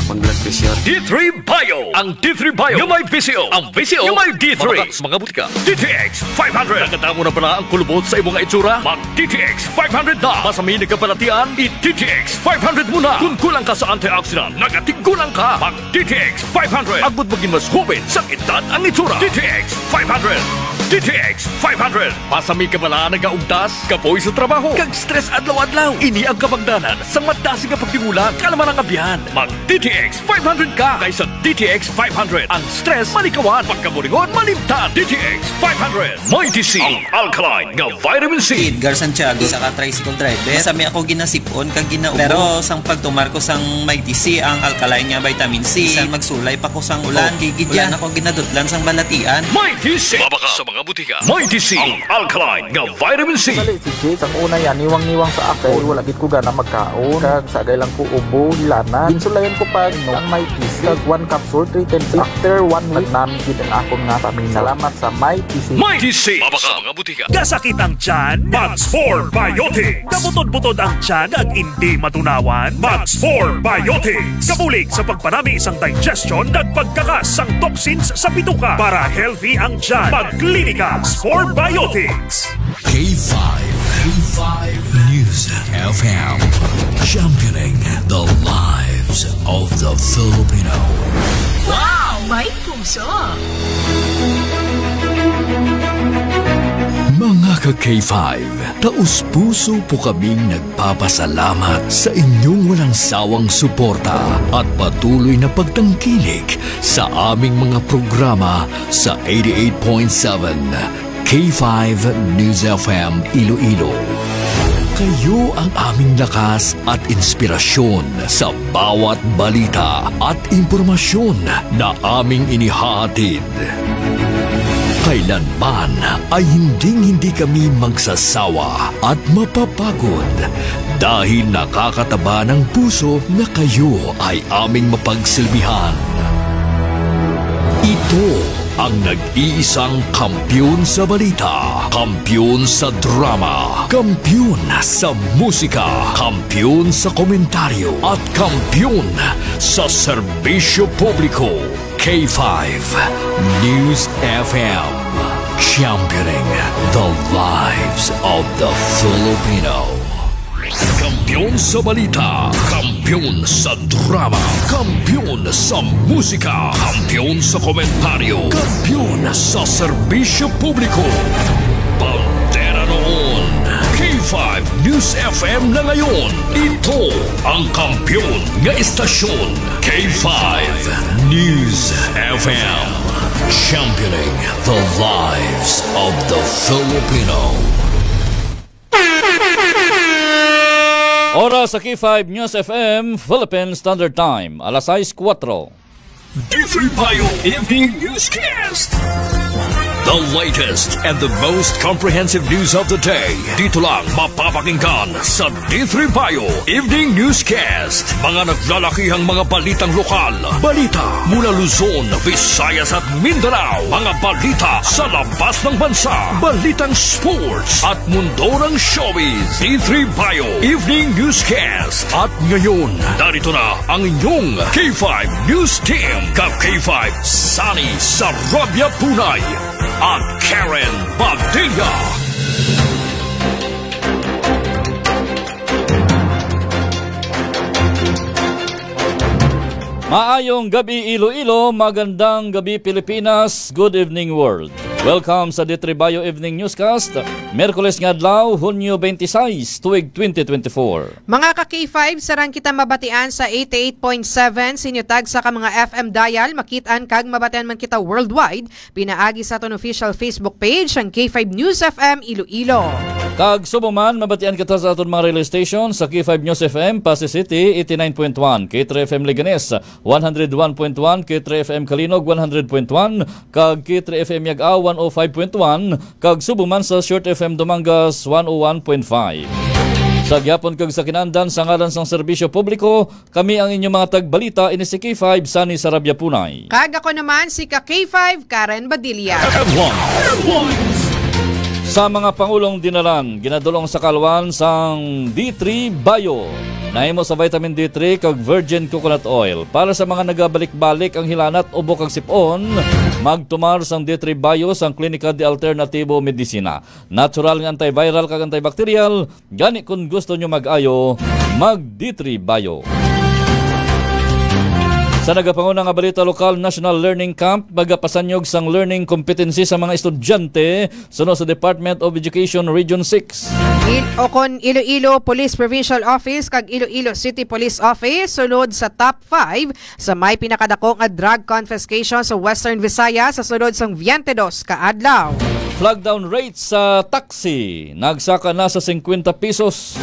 pang-blood pressure. D3 Bio. Ang D3 Bio yung may VCO. Ang VCO yung may D3. Mga butika. DTX 500. Naganda mo na pala ang kulubot sa imong itsura? Mag DTX 500 na. Masaminig ka palatian, i-DTX 500 muna. Kung kulang ka sa antioxidant, nagatigkulang ka. Mag DTX 500. Agbot maging mas hubin sa edad ang itsura. DTX 500. DTX 500. Pasami ka pala nagaugtas, kapoy sa trabaho, kag stress adlaw-adlaw. Ini ang kabagdanan sa matasi nga pagtingulang kalaman ang abyan. Mag DTX 500 ka kaysa DTX 500. Ang stress malikawan, pagkaburingon malimtan. DTX 500. May TC, ang alkaline nga vitamin C. Edgar Santiago sa tricycle driver. Sami ako ginasipon kag ginaubo. Pero sang pagtumar ko sang may TC ang alkaline nga vitamin C. Sa magsulay pa ko sang ulan, gigidyan ako ginadutlan sang balatian. May TC. Mabaka sa mga butika. May TC, ang alkaline nga vitamin C. Dali si Jay, ang una yan, niwang-niwang sa akin. Wala gid ko gana magkaon. Kag sagay lang ko ubo, hilana. Ginsulayan ko pa ang may TC. Kag 1 capsule, 3 times. After 1 week, namin gid ang akong nga pamilya. Salamat sa may TC. May TC. Mabaka sa mga butika. Kasakit ang tiyan, Max4 Biotics. Kabutod-butod ang tiyan at hindi matunawan, Max4 Biotics. Kabulig sa pagpanami isang digestion at pagkakas ang toxins sa bituka para healthy ang tiyan. Magklinika 4 Biotics. K5 News FM, championing the lives of the Filipino. Wow! May puso! Mga ka-K5, taus-puso po kaming nagpapasalamat sa inyong walang sawang suporta at patuloy na pagtangkilik sa aming mga programa sa 88.7 K5 News FM Iloilo. Kayo ang aming lakas at inspirasyon sa bawat balita at impormasyon na aming inihahatid. Kailanman ay hindi kami magsasawa at mapapagod dahil nakakataba ng puso na kayo ay aming mapagsilbihan. Ito ang nag-iisang kampiyon sa balita, kampiyon sa drama, kampiyon sa musika, kampiyon sa komentaryo, at kampiyon sa serbisyo publiko. K5 News FM, championing the lives of the Filipino. Kampiyon sa balita, kampiyon sa drama, kampiyon sa musika, kampiyon sa komentaryo, kampiyon sa serbisyo publiko. Bandera noon, K5 News FM na ngayon. Ito ang kampiyon nga istasyon, K5 News FM, championing the lives of the Filipino. Oras sa K5 News FM, Philippine Standard Time, alas 6:04. D3 Bio Evening Newscast. The latest and the most comprehensive news of the day. Dito lang mapapakinggan sa D3 Bio Evening Newscast. Mga naglalakihang mga balitang lokal. Balita mula Luzon, Visayas at Mindanao. Mga balita sa labas ng bansa. Balitang sports at mundo ng showbiz. D3 Bio Evening Newscast. At ngayon, narito na ang inyong K5 News Team. Kap K5 Sunny Sarabia Punay at Karen Badilla. Maayong gabi Iloilo, magandang gabi Pilipinas, good evening world. Welcome sa D3 Bio Evening Newscast, Merkules nga adlaw, Hunyo 26, tuig 2024. Mga ka-K5, sarang kita mabatian sa 88.7 sinyutag sa ka mga FM dial, makitaan kag mabatian man kita worldwide, pinaagi sa ton official Facebook page ang K5 News FM Iloilo. Kag subuman, mabatian kita sa aton mga relay station sa K5 News FM, Pasay City, 89.1, K3 FM Leganes, 101.1, K3 FM Kalinog, 100.1, kag K3 FM Yag-Aw, 105.1, kag subuman sa Short FM Dumangas 101.5. Sa gyapon kag sa kinandan sa ngalan sang serbisyo publiko, kami ang inyong mga tagbalita ini si K5 Sunny Sarabia Punay. Kag ako naman si ka K5 Karen Badilla. Sa mga pangulong dinalan, ginadulong sa kalwan sang D3 Bio. Nahimo sa vitamin D3 kag virgin coconut oil. Para sa mga nagabalik-balik ang hilanat o bukag sipon, magtumar sang D3 Bio sang Klinika de Alternativo Medicina. Natural nga antiviral kag antibacterial, gani kung gusto nyo mag-ayo, mag D3 Bio. Sa nagapanguna nga balita lokal, National Learning Camp, magapasanyog sang learning competency sa mga estudyante sunod sa Department of Education Region 6. Okon Iloilo Police Provincial Office kag Iloilo City Police Office sunod sa top 5 sa may pinakadakong drug confiscation sa Western Visayas sa sunod sang 22 kaadlaw. Flag down rates sa taxi, nagsaka na sa 50 pesos.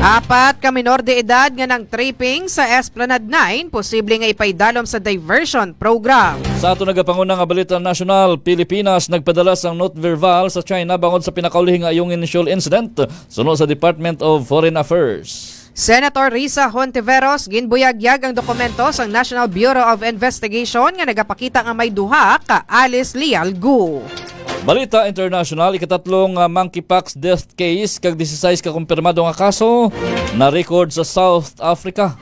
4 ka minor de edad nga ng tripping sa Esplanade 9, posible nga ipaidalom sa diversion program. Sa ato nagapanguna nga balita nasyonal, Pilipinas nagpadala sang note verbal sa China bangod sa pinakaulihing nga iyong initial incident sunod sa Department of Foreign Affairs. Senator Risa Hontiveros ginbuyagyag ang dokumento sa National Bureau of Investigation nga nagapakita nga may duha ka Alice Lialgu. Balita international, ikatatlong monkeypox death case kag 16 ka kumpirmado nga kaso na record sa South Africa.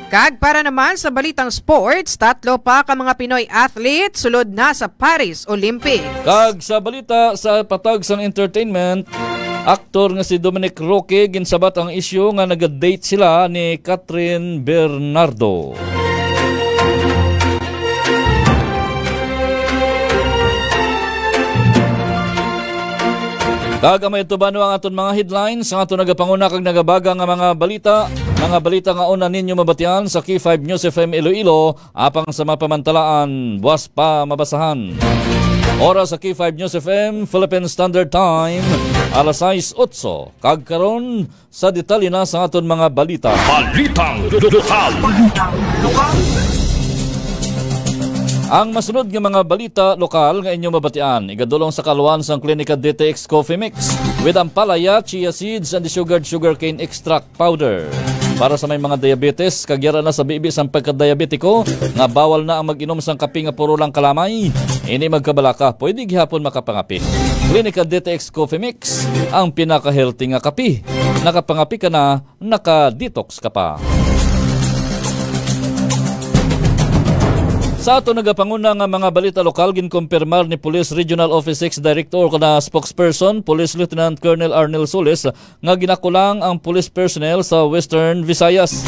Kag para naman sa balitang sports, 3 pa ka mga Pinoy athlete sulod na sa Paris Olympics. Kag sa balita sa patag sang entertainment, aktor nga si Dominic Roque ginsabat ang isyu nga nag-date sila ni Catherine Bernardo. Kagamay ito ba ang aton mga headlines ang aton nagapanguna kag nagabaga nga mga balita nga una ninyo mabatian sa K5 News FM Iloilo apang sa mapamantalaan buwas pa mabasahan. Oras sa K5 News FM Philippine Standard Time alas 6:08 kag karon sa detalye na sa aton mga balita. Balitang lokal. Ang masunod nga mga balita lokal nga inyong mabatian, igadulong sa kalwan sang Klinika DTX Coffee Mix with ampalaya, chia seeds, and sugarcane extract powder. Para sa may mga diabetes, kagyara na sa bibi sang pagka-diabetiko, nga bawal na ang mag-inom sang kape nga puro lang kalamay, ini magkabalaka, pwede gihapon makapangapi. Klinika DTX Coffee Mix, ang pinaka-healthy nga kape. Nakapangapi ka na, naka-detox ka pa. Sa ato nagapanguna nga mga balita lokal, ginkumpirmar ni Police Regional Office 6 Director na spokesperson, Police Lieutenant Colonel Arnel Solis, nga ginakulang ang police personnel sa Western Visayas.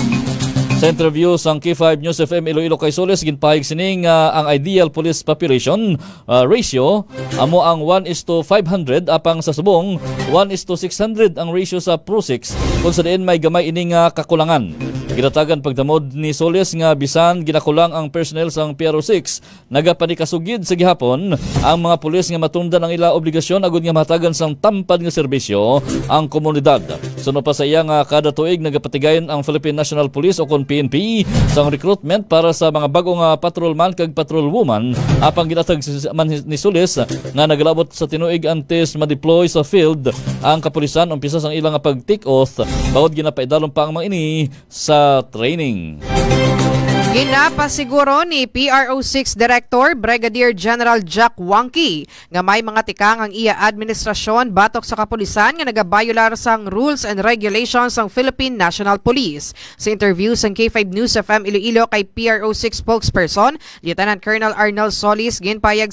Sa interview sang K5 News FM Iloilo kay Solis, ginpahig sining ang ideal police population ratio amo ang 1:500 apang sa subong 1:600 ang ratio sa Pro6 kung sa diin may gamay ining kakulangan. Ginatagan pagdamod ni Solis nga bisan ginakulang ang personnel sang PRO6, nagapanikasugid sa gihapon ang mga pulis nga matundan ang ila obligasyon agud nga mahatagan sang tampad nga serbisyo ang komunidad. Suno pa sa iya nga kada tuig nagapatigayon ang Philippine National Police o kon PNP sang recruitment para sa mga bagong patrolman kag patrolwoman apang ginatag man ni Solis nga nagalabot sa tinuig antes ma-deploy sa field ang kapulisan umpisa sang ilang pag-take oath bawod ginapaidalon pa ang mga ini sa training. Ginapasiguro ni PRO6 Director Brigadier General Jack Wangki nga may mga tikang ang iya administrasyon batok sa kapulisan nga nagabayular sang rules and regulations ng Philippine National Police. Sa interview sa K5 News FM Iloilo kay PRO6 spokesperson Lieutenant Colonel Arnel Solis, ginpahayag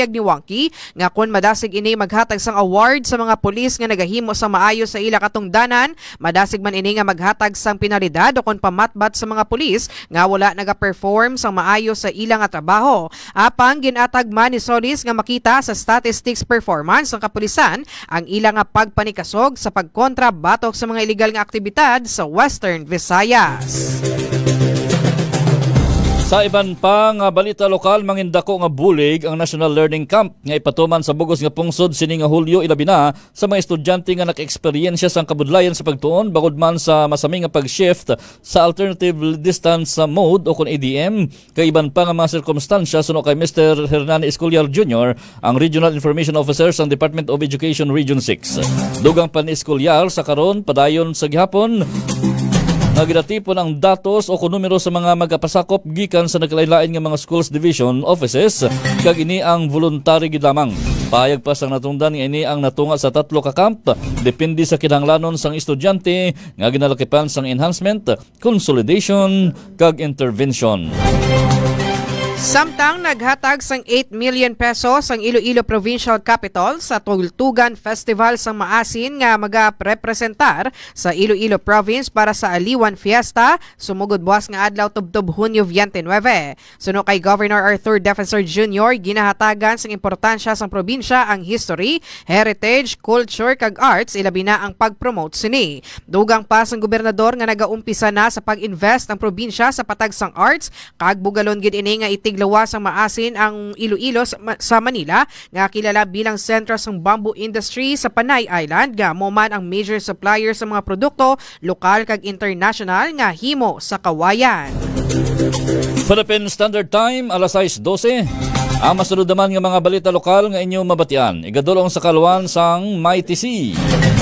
ni Wangki nga kun madasig ini maghatag sang award sa mga pulis nga nagahimo sa maayo sa ila katungdanan, madasig man ini nga maghatag sang penalidad o kun pamatbat sa mga pulis nga wala naga-perform sang maayo sa ilang trabaho. Apang ginatag man ni Solis nga makita sa statistics performance ng kapulisan ang ilang pagpanikasog sa pagkontra batok sa mga illegal nga aktibidad sa Western Visayas. Sa iban pa nga balita lokal, mangindako nga bulig ang National Learning Camp nga ipatuman sa bugos nga pungsod sini nga Hulyo ilabi na sa mga estudyante nga naka-eksperyensya sang kabudlayan sa pagtuon bagod man sa masami nga pag-shift sa alternative distance mode o kon ADM. Kay iban pa nga mga sirkumstansya suno kay Mr. Hernani Escoliar Jr., ang Regional Information Officer sa Department of Education Region 6. Dugang pa ni Escoliar sa karon padayon sa gihapon nagidatipon ang datos o numero sa mga magapasakop gikan sa nagkalain-lain nga mga schools division offices kag ini ang voluntary gid lamang. Payag pa sang natungdan nga ini ang natunga sa 3 ka camp depende sa kinahanglanon sang estudyante nga ginalakipan sang enhancement, consolidation kag intervention. Samtang naghatag sang 8 million pesos ang Iloilo Provincial Capital sa Tugtugan Festival sang Maasin nga magaprepresentar sa Iloilo Province para sa Aliwan Fiesta sumugod buwas nga adlaw tubtob Hunyo 29. Suno kay Governor Arthur Defensor Jr. ginahatagan sang importansya sang probinsya ang history, heritage, culture kag arts ilabi na ang pag-promote sini. Dugang pa sang gobernador nga nagaumpisa na sa pag-invest ang probinsya sa patag sang arts kag bugalon gid ini nga tiglawas ang maasin ang Iloilo sa Manila nga kilala bilang sentro sang bamboo industry sa Panay Island nga mo man ang major supplier sa mga produkto lokal kag international nga himo sa kawayan. Philippine Standard Time, alas 6:12. Ang masunod naman nga mga balita lokal nga inyong mabatian. Igadulong sa kaluan sang Mighty C.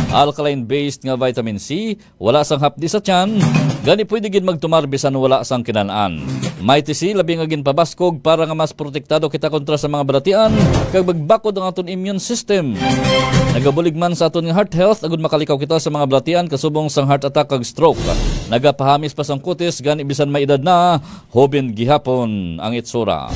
Alkaline-based nga vitamin C, wala sang hapdi sa tiyan, gani pwede gid magtumar bisan wala sang kinanaan. Mighty C labi nga ginpabaskog para nga mas protektado kita kontra sa mga balatian kag magbakod ang aton immune system. Nagabulig man sa aton nga heart health agud makalikaw kita sa mga balatian kasubong sang heart attack kag stroke. Nagapahamis pa sang kutis gani bisan may edad na, hobin gihapon ang itsura.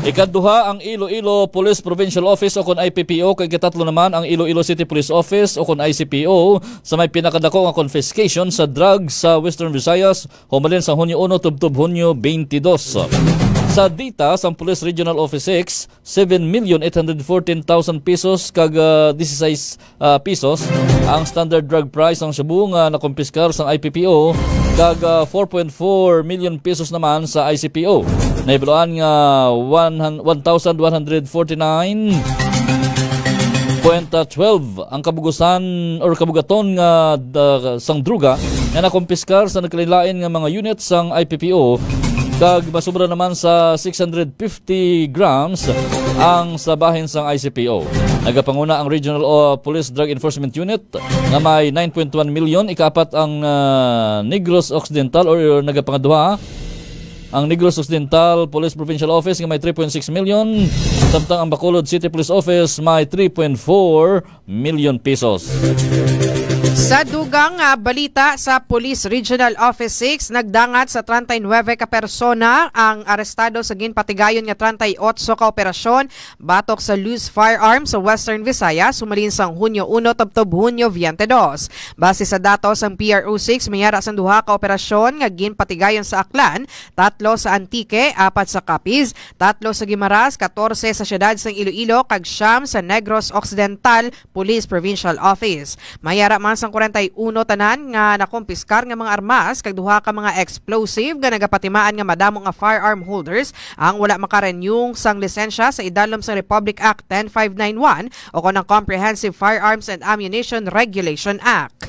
Ikaduha ang Iloilo Police Provincial Office o kon IPPO kay katatlo naman ang Iloilo City Police Office o kon ICPO sa may pinakadako nga confiscation sa drugs sa Western Visayas humalin sa Hunyo 1 tubtob Hunyo 22. Sa data sa Police Regional Office 6, 7,814,000 pesos kag 16 pesos ang standard drug price ang shabu nga nakumpiskar sa IPPO kag 4.4 million pesos naman sa ICPO. Naibiluan nga 1,149.12 ang kabugusan or kabugaton nga sang druga nga nakumpiskar sa nagkalilain nga mga units sang IPPO kag masubra naman sa 650 grams ang sabahin sang ICPO. Nagapanguna ang Regional Police Drug Enforcement Unit nga may 9.1 million, ikaapat ang Negros Occidental or nagapangaduha ang Negros Occidental Police Provincial Office nga may 3.6 million, samtang ang Bacolod City Police Office may 3.4 million pesos. Sa dugang balita sa Police Regional Office 6, nagdangat sa 39 ka persona ang arestado sa ginpatigayon nga 38 ka operasyon batok sa loose firearms sa Western Visayas sumalin sang Hunyo 1 tubtob Hunyo 22. Base sa datos ang PRO6, mayara sang duha ka operasyon nga ginpatigayon sa Aklan, 3 sa Antique, 4 sa Capiz, 3 sa Guimaras, 14 sa siyudad sang Iloilo kag 9 sa Negros Occidental Police Provincial Office. Mayara man sang 41 tanan nga nakumpiskar nga mga armas kag duha ka mga explosive nga nagapatimaan nga madamo nga firearm holders ang wala makarenew sang lisensya sa idalom sa Republic Act 10591 o kon ang Comprehensive Firearms and Ammunition Regulation Act.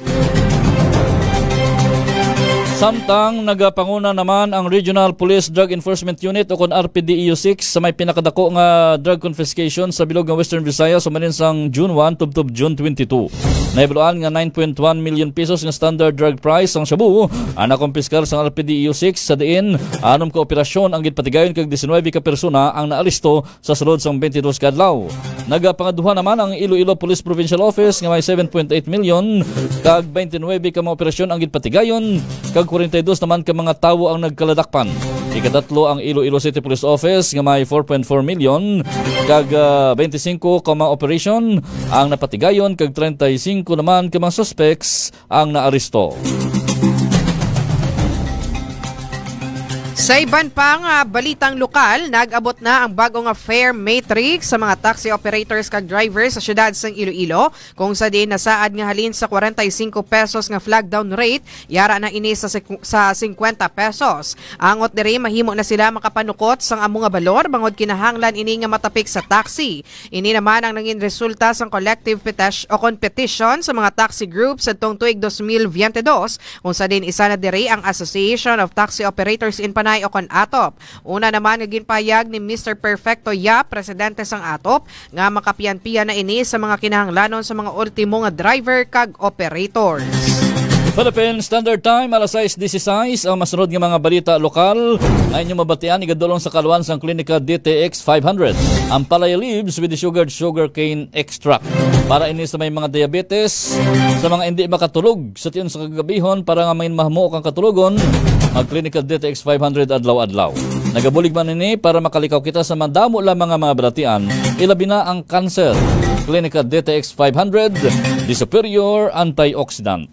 Samtang nagapanguna naman ang Regional Police Drug Enforcement Unit o kon RPDEU6 sa may pinakadako nga drug confiscation sa bilog ng Western Visayas sumalin sang June 1 tubtob June 22. Naibiluan nga 9.1 million pesos nga standard drug price ang shabu ang nakumpiskar sa RPDEU6 sa diin anom ka operasyon ang gitpatigayon kag 19 ka persona ang naalisto sa sulod sang 22 ka adlaw. Nagapangaduha naman ang Iloilo Police Provincial Office nga may 7.8 million kag 29 ka mga operasyon ang gitpatigayon kag 42 naman ka mga tawo ang nagkaladakpan. Ikatatlo ang Iloilo City Police Office nga may 4.4 million kag 25 ka mga operasyon ang napatigayon kag 35 naman ka mga suspects ang naaresto. Sa iban pang balitang lokal, nag-abot na ang bagong fare matrix sa mga taxi operators kag drivers sa syudad sang Iloilo, kung sa din nasaad nga halin sa 45 pesos nga flag down rate, yara na ini sa 50 pesos. Angot diri mahimo na sila makapanukot sang amo nga balor bangod kinahanglan ini nga matapik sa taxi. Ini naman ang nangin resulta sang collective competition sa mga taxi groups sa tuig 2022, kung sa din isa na diri ang Association of Taxi Operators in Panay o kon ATOP. Una naman naging payag ni Mr. Perfecto Yap, presidente sang ATOP, nga makapian-pian na ini sa mga kinahanglanon sa mga ultimo nga driver kag operators. Philippine Standard Time, alas 6:16, ang masunod nga mga balita lokal ay inyong mabatian igadulong sa kaluan sang klinika DTX 500. Ang palay leaves with the sugar cane extract. Para ini sa may mga diabetes, sa mga hindi makatulog sa tiyon sa kagabihon para nga may mahamo kang katulugon, ang klinika DTX 500 adlaw-adlaw. Nagabulig man ini para makalikaw kita sa madamo lamang mga balatian, ilabi na ang cancer. Klinika DTX 500, the superior antioxidant.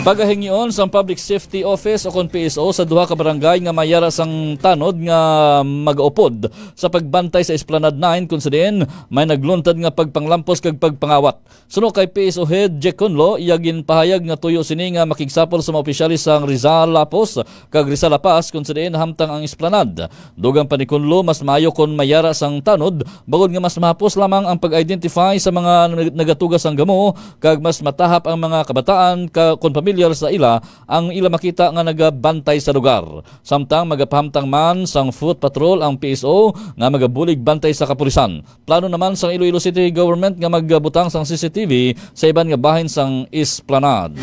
Pagahingyon sa Public Safety Office o kon PSO sa duha ka barangay nga mayara sang tanod nga mag-upod sa pagbantay sa Esplanade 9 kung saan may nagluntad nga pagpanglampos kag pagpangawat. Suno kay PSO Head Jack Conlo, iyagin pahayag nga tuyo sini nga makigsapol sa mga opisyalis sang Rizal Lapos kag Rizal Lapas kung saan hamtang ang Esplanade. Dugang pa ni Conlo, mas maayo kon mayara sang tanod bagod nga mas mahapos lamang ang pag-identify sa mga nagatugas sang gamo kag mas matahap ang mga kabataan kon pamilya sa ila ang ila makita nga nagabantay sa lugar. Samtang magapahamtang man sang foot patrol ang PSO nga magabulig bantay sa kapulisan. Plano naman sang Iloilo City Government nga magbutang sang CCTV sa iban nga bahin sang Esplanade.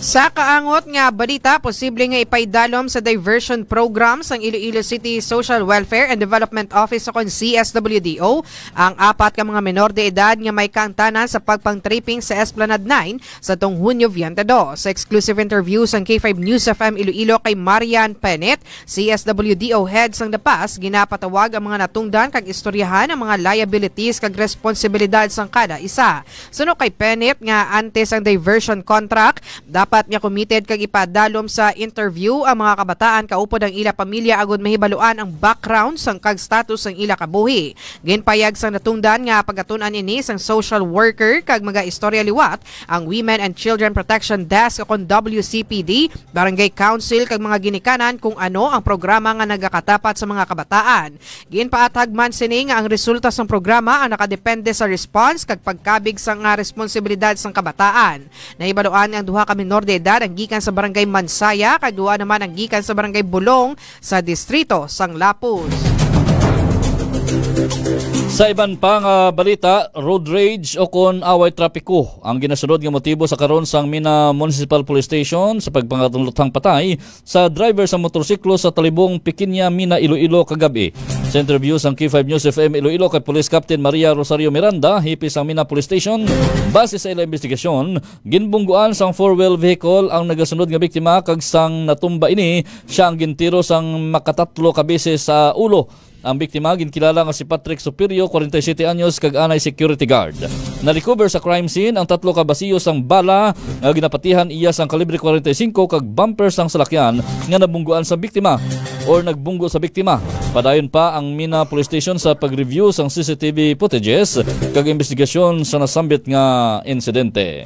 Sa kaangot nga balita, posible nga ipaidalom sa diversion program sang Iloilo City Social Welfare and Development Office o CSWDO ang 4 ka mga menor de edad nga may kaangtanan sa pagpang-tripping sa Esplanade 9 sa tong Hunyo 22. Sa exclusive interview sang K5 News FM Iloilo kay Marian Penet, CSWDO head sang Dapas, ginapatawag ang mga natungdan kag istoryahan ang mga liabilities kag responsibilidad sang kada isa. Suno kay Penet nga antes ang diversion contract, dapat niya committed kag ipadalom sa interview ang mga kabataan kaupod ang ila pamilya agud mahibaluan ang background sang kag status sang ila kabuhi. Ginpayag sang natungdan nga pagatun-an ini sang social worker kag mga istorya liwat ang Women and Children Protection Desk o kon WCPD, Barangay Council kag mga ginikanan kung ano ang programa nga nagakatapat sa mga kabataan. Ginpaatag man sini nga ang resulta sang programa ang nakadepende sa response kag pagkabig sang responsibilidad sang kabataan. Nahibaluan ang duha ka menor de edad ang gikan sa Barangay Mansaya kag duha naman ang gikan sa Barangay Bulong sa distrito sang Lapus. Sa iban pang balita, road rage o kon away trapiko ang ginasunod nga motibo sa karon sang Mina Municipal Police Station sa pagpangatulutang patay sa driver sa motorsiklo sa talibong Pikinya, Mina, Iloilo kagabi. Sa interview sang K5 News FM Iloilo kay Police Captain Maria Rosario Miranda, hipis ang Mina Police Station, base sa ilang investigasyon, ginbungguan sang 4-wheel vehicle ang nagasunod nga biktima kag sang natumba ini siya ang gintiro sang makatatlo ka beses sa ulo. Ang biktima ginkilala nga si Patrick Superio, 47 anyos kag anay security guard. Na-recover sa crime scene ang 3 ka basiyo sang bala nga ginapatihan iya sang kalibre 45 kag bumper sang salakyan nga nabungguan sa biktima or nagbunggo sa biktima. Padayon pa ang Mina Police Station sa pag-review sang CCTV footages kag investigasyon sa nasambit nga insidente.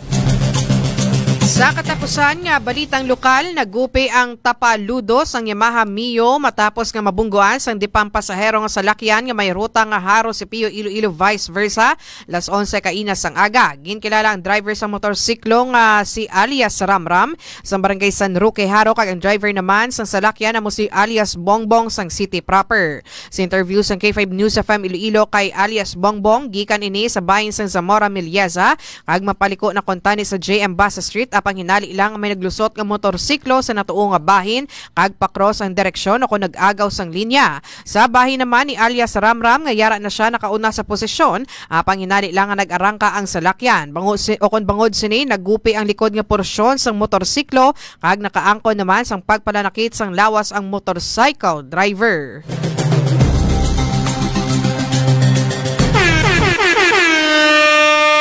Sa katapusan nga balitang lokal, nagupi ang Tapaludo sang Yamaha Mio matapos nga mabungguan sang dipang pasahero nga salakyan nga may ruta nga Haro Sipio Iloilo vice versa las 11 kainas sang aga. Ginkilala ang driver sa motorsiklo nga si alias Ramram sang Barangay San Roque Haro kag ang driver naman sang salakyan na mo si alias Bongbong sang City proper. Sa interview sang K5 News FM Iloilo kay alias Bongbong, gikan ini sa bahin sang Zamora Milyeza kag mapaliko na kontani sa JM Basa Street apang hinali ilang may naglusot nga motorsiklo sa natuo nga bahin kag pakros ang direksyon o kung nag-agaw sang linya. Sa bahin naman ni alias Ramram nga yara na siya nakauna sa posisyon apang hinali lang nga nag-arangka ang salakyan. Bangod sini naggupi ang likod nga porsyon sang motorsiklo kag nakaangkon naman sang pagpalanakit sang lawas ang motorcycle driver.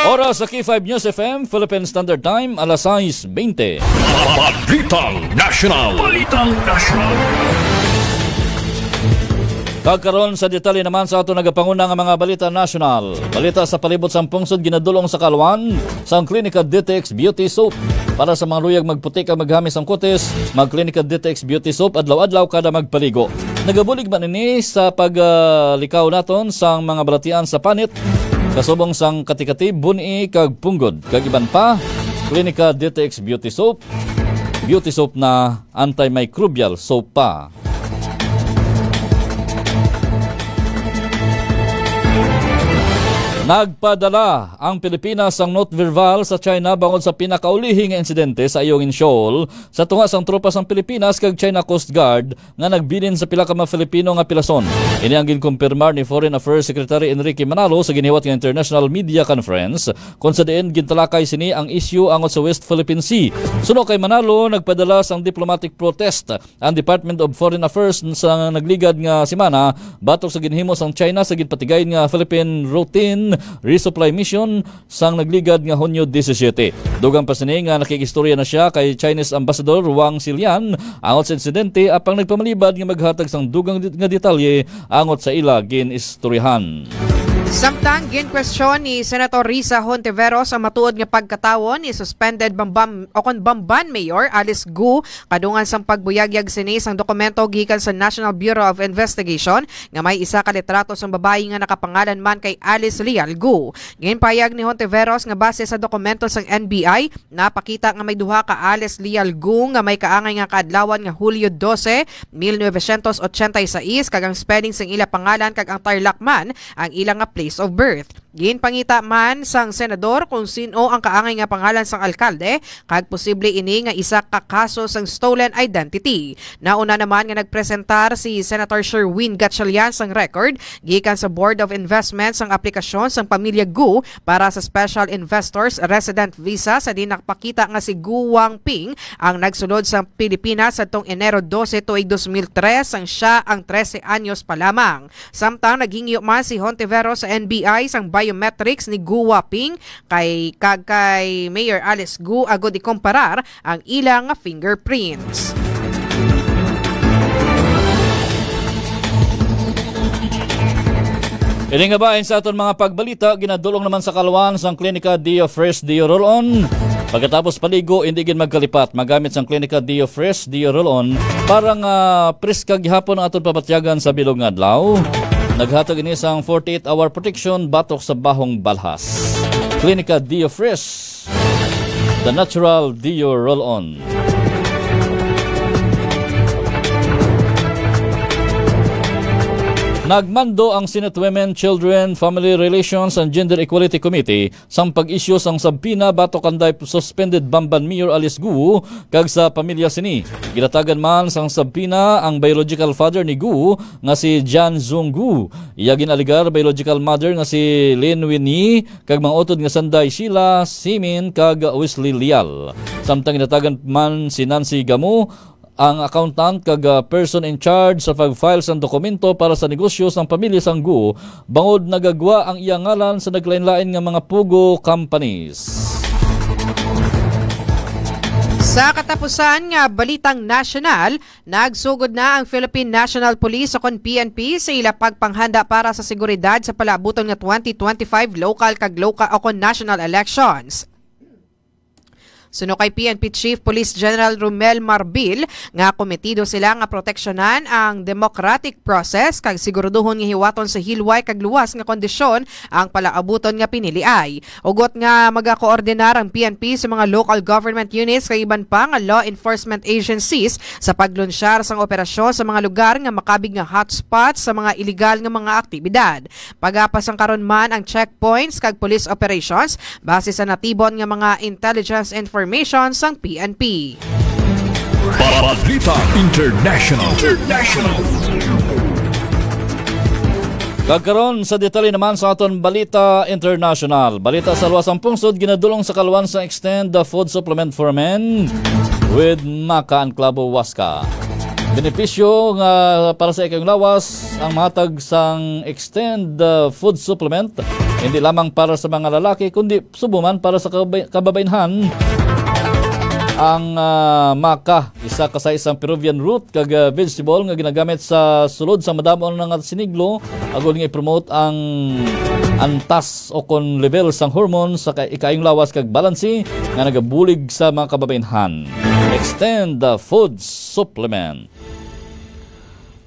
Oras sa K5 News FM, Philippine Standard Time, alas 6:20. Balitang National. Kagkaroon sa detalye naman sa ato nagapanguna nga mga balita national. Balita sa palibot sang pungsod ginadulong sa Kalwan sang Klinika DTX Beauty Soap. Para sa mga luyag magputik ang maghamis ang kutis, mag-Klinika DTX Beauty Soap adlaw-adlaw kada magpaligo. Nagabulig man ini sa paglikaw naton sang mga balatian sa panit, kasubong sang katikati, buni kag punggod. Kag iban pa, Klinika DTX Beauty Soap. Beauty soap na antimicrobial soap pa. Nagpadala ang Pilipinas ang note verbal sa China bangod sa pinakaulihing nga insidente sa Ayungin Shoal sa tunga sang tropa sang Pilipinas kag China Coast Guard nga nagbilin sa pila ka mga Filipino nga pilason. Ini ang ginkumpirmar ni Foreign Affairs Secretary Enrique Manalo sa giniwat nga International Media Conference kung sa diin gintalakay sini ang issue angot sa West Philippine Sea. Suno kay Manalo, nagpadala sang diplomatic protest ang Department of Foreign Affairs sa nagligad nga semana batok sa ginhimo sang China sa ginpatigay nga Philippine Routine Resupply Mission sang nagligad nga Hunyo 17. Dugang pa sini nga nakikistorya na siya kay Chinese Ambassador Wang Xilian angot sa insidente apang nagpamalibad nga maghatag sang dugang nga detalye angot sa ila ginistoryahan. Samtang ginkwestiyon ni Senator Risa Hontiveros ang matuod nga pagkatawon ni suspended Bamban Mayor Alice Gu kadungan sang pagbuyagyag sini sang dokumento gikan sa National Bureau of Investigation nga may isa ka litrato sang babae nga nakapangalan man kay Alice Leal Gu. Ginpayag ni Hontiveros nga base sa dokumento sang NBI napakita nga may duha ka Alice Leal Gu nga may kaangay nga kaadlawan nga Hulyo 12, 1986 kag ang spelling sang ila pangalan kag ang Tarlac man ang ilang nga place of birth. Ginpangita man sang senador kung sino ang kaangay nga pangalan sang alkalde kag posible ini nga isa ka kaso sang stolen identity. Nauna naman nga nagpresentar si Senator Sherwin Gatchalian sang record gikan sa Board of Investments sang aplikasyon sang pamilya Gu para sa Special Investors Resident Visa sa di nakapakita nga si Gu Wangping ang nagsulod sa Pilipinas adtong Enero 12 tuig 2003 sang siya ang 13 anyos pa lamang. Samtang naghingyo man si Hontiveros sa NBI sang biometrics ni Gu Waping kay Mayor Alice Gu agod ikomparar ang ilang fingerprints. Ini nga bahin sa aton mga pagbalita, ginadulong naman sa kalwan sang Klinika Dio Fresh Dio Roll-On. Pagkatapos paligo, hindi gin magkalipat. Magamit sang Klinika Dio Fresh Dio Roll-On para nga preska gihapon ang aton pabatyagan sa bilog nga adlaw. Naghatag ini sang 48-hour protection batok sa bahong balhas. Klinika Dio Fresh, the natural Dio Roll-On. Nagmando ang Senate Women, Children, Family Relations and Gender Equality Committee sang pag-issue sang sabpina batok kanday suspended Bamban Mayor Alice Gu kag sa pamilya sini. Ginatagan man sang sabpina ang biological father ni Gu nga si Jan Zung Gu. Iya ginaligar biological mother nga si Lin Winnie kag mga utod nga sanday Sheila, Simin kag Wesley Lial. Samtang ginatagan man si Nancy Gamu ang accountant kag person in charge sa pag-file sang dokumento para sa negosyo sang pamilya sang Gu bangod nagagwa ang iyang ngalan sa naglain-lain nga mga pugo companies. Sa katapusan nga balitang nasyonal, nagsugod na ang Philippine National Police o PNP sa ila pagpanghanda para sa seguridad sa palaabuton nga 2025 local kag national elections. Suno kay PNP Chief Police General Romel Marbil nga komitido sila nga proteksyonan ang democratic process kag siguraduhon nga hiwaton sa hilway kag luwas nga kondisyon ang palaabuton nga piniliay. Ugot nga magakoordinar ang PNP sa mga local government units kag iban pa nga law enforcement agencies sa paglunsyar sang operasyon sa mga lugar nga makabig nga hotspots sa mga illegal nga mga aktibidad. Pagapas ang karon man ang checkpoints kag police operations base sa natibon nga mga intelligence information sang PNP. Balita International. Kagkaroon sa detalye naman sa aton Balita International. Balita sa luwasang pungsod, ginadulong sa kalwan sa Extend the Food Supplement for Men with Maka and Clavo Huasca. Benepisyo nga para sa ikayong lawas ang matag sang Extend the Food Supplement hindi lamang para sa mga lalaki kundi subuman para sa kababainhan. Ang maka, isa ka sa isang Peruvian root kag vegetable nga ginagamit sa sulod sa madamon nga siniglo agud nga i-promote ang antas o kon level sang hormone sa ikaayong lawas kag balansi nga nagabulig sa mga kababainhan. Extend the Food Supplement.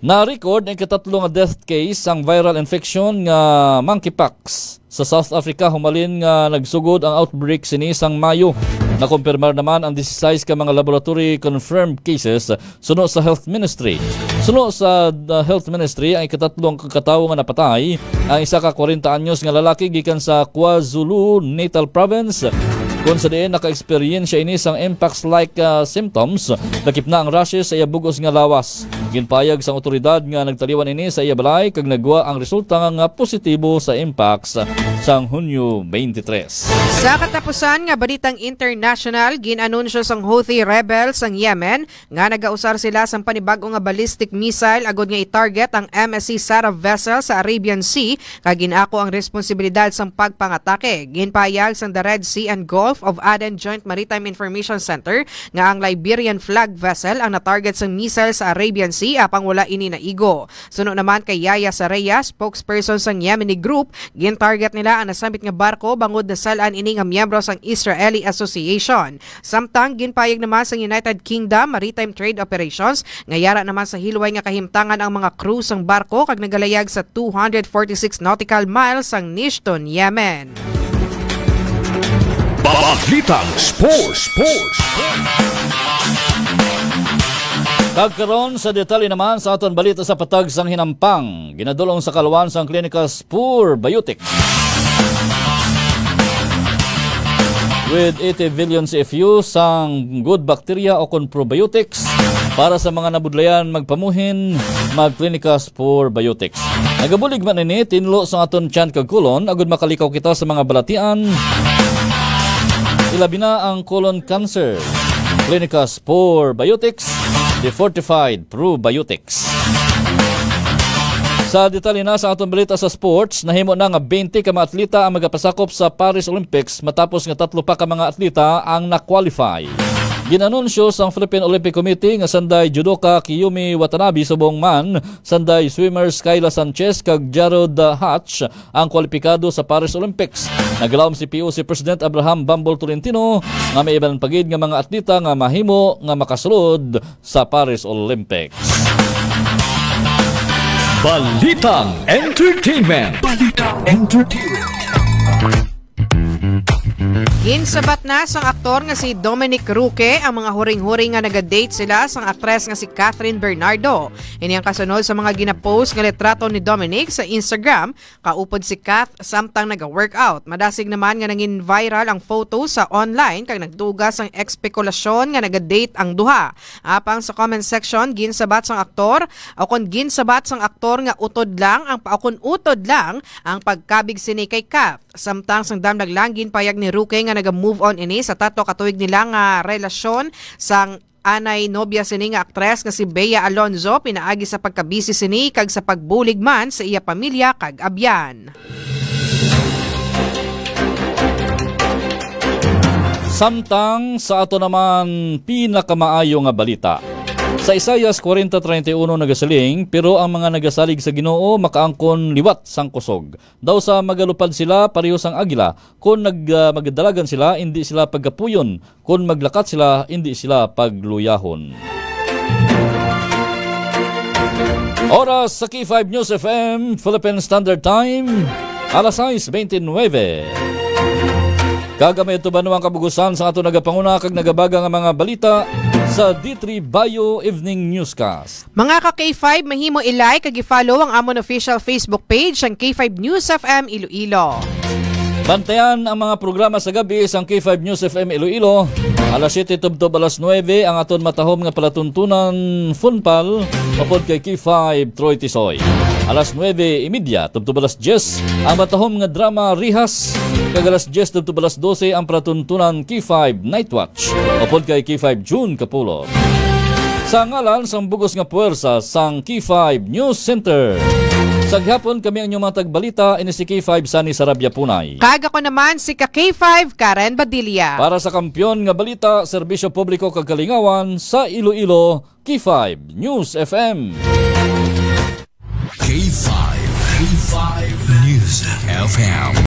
Na-record ang katatlo nga death case ang viral infection nga monkeypox sa South Africa humalin nga nagsugod ang outbreak sini sang Mayo. Nakumpirmar naman ang 16 ka mga laboratory confirmed cases suno sa Health Ministry. Suno sa Health Ministry, ang ikatatlong katawo nga napatay ang isa ka 40 anyos nga lalaki gikan sa KwaZulu-Natal Province. Kung sa diin naka-experience ini sang mpox-like symptoms, lakip na ang rashes sa iya bugos nga lawas. Ginpayag sang otoridad nga nagtaliwan ini sa iya balay kag nagwa ang resulta nga positibo sa mpox sang Hunyo 23. Sa katapusan nga balitang international, ginanunsyo sang Houthi rebels sang Yemen nga nagausar sila sang panibago nga ballistic missile agod nga i-target ang MSC Saraf vessel sa Arabian Sea kag ginako ang responsibilidad sang pagpangatake. Ginpayag sang the Red Sea and Gulf of Aden Joint Maritime Information Center nga ang Liberian flag vessel ang na-target sang missile sa Arabian Sea apang wala ini naigo. Suno naman kay Yaya Saraya, spokesperson sang Yemeni group, gin-target nila ang nasambit nga barko bangod na salaan ini nga miyembro sang Israeli Association. Samtang ginpayag naman sang United Kingdom Maritime Trade Operations nga yara naman sa hilway nga kahimtangan ang mga crew sang barko kag nagalayag sa 246 nautical miles sang Nishton, Yemen. Balitang Sports. Kagkaroon sa detalye naman sa aton balita sa patag sang hinampang, ginadulong sa kalawan sang klinika Spur Biotics. With 80 billion CFU sang good bacteria o kon probiotics para sa mga nabudlayan magpamuhin, magklinika Spur Biotics. Nagabulig man ini tinlo sa aton tiyan kag kulon agud makalikaw kita sa mga balatian. Ilabi na ang colon cancer. Klinika Spur Biotics, the fortified probiotics. Sa detalye na sa atong balita sa sports, nahimo na nga 20 ka mga atleta ang magapasakop sa Paris Olympics matapos nga 3 pa ka mga atleta ang na-qualify. Ginanunsyo sa Philippine Olympic Committee nga sanday judoka Kiyumi Watanabe subong man, sanday swimmers Kayla Sanchez kag Jarrod Hatch ang kwalipikado sa Paris Olympics. Naglawom si POC President Abraham Bambol Tolentino nga may ibang pagid nga mga atleta nga mahimo nga makasulod sa Paris Olympics. Balitang Entertainment. Ginsabat na sang aktor nga si Dominic Roque ang mga huring-huring nga naga-date sila sang aktres nga si Catherine Bernardo. Ini ang kasunod sa mga ginapost nga litrato ni Dominic sa Instagram, kaupod si Kath samtang naga-workout. Madasig naman nga nangin viral ang photo sa online kag nagdugas ang ekspekulasyon nga naga-date ang duha. Apang sa comment section, ginsabat sang aktor o kon ginsabat sang aktor nga utod lang ang pagkabig sini kay Kath. Samtang sang damdag lang ginpayag ni Roque nga naga-move on ini sa 3 katuig nila nga relasyon sang anay nobya sini nga aktres nga si Bea Alonzo, pinaagi sa pagkabisi sini kag sa pagbulig man sa iya pamilya kag abyan. Samtang sa ato naman pinakamaayo nga balita. Sa Isaias 40:31 nagasaling, pero ang mga nagasalig sa Ginoo makaangkon liwat sang kusog. Daw sa magalupad sila pareho sang agila, kung magdalagan sila hindi sila pagkapuyon, kung maglakat sila hindi sila pagluyahon. Oras sa K5 News FM Philippine Standard Time, alas 6:29. Kagamay ito ba naman kabugusan sa ato nagapanguna kag nagabaga nga mga balita sa D3 Bio Evening Newscast. Mga ka-K5, mahimo i-like kag i-follow ang amon official Facebook page ang K5 News FM Iloilo. Bantayan ang mga programa sa gabi sa K5 News FM Iloilo. Alas 7 tubtob alas 9 ang aton matahom nga palatuntunan Funpal upod kay K5 Troy Tisoy. Alas 9:30 tubtob alas 10 ang matahom nga drama Rihas. Kag alas 10 tubtob alas 12 ang palatuntunan K5 Night Watch upod kay K5 June Kapulot. Sa ngalan sang bugos nga puwersa sang K5 News Center. Sa gihapon kami ang inyong mga tagbalita, ini si K5 Sani Sarabia Punay. Kag ako naman si K5 Karen Badilla. Para sa kampiyon nga balita, serbisyo publiko kag kalingawan sa Iloilo, K5 News FM. K5 News FM.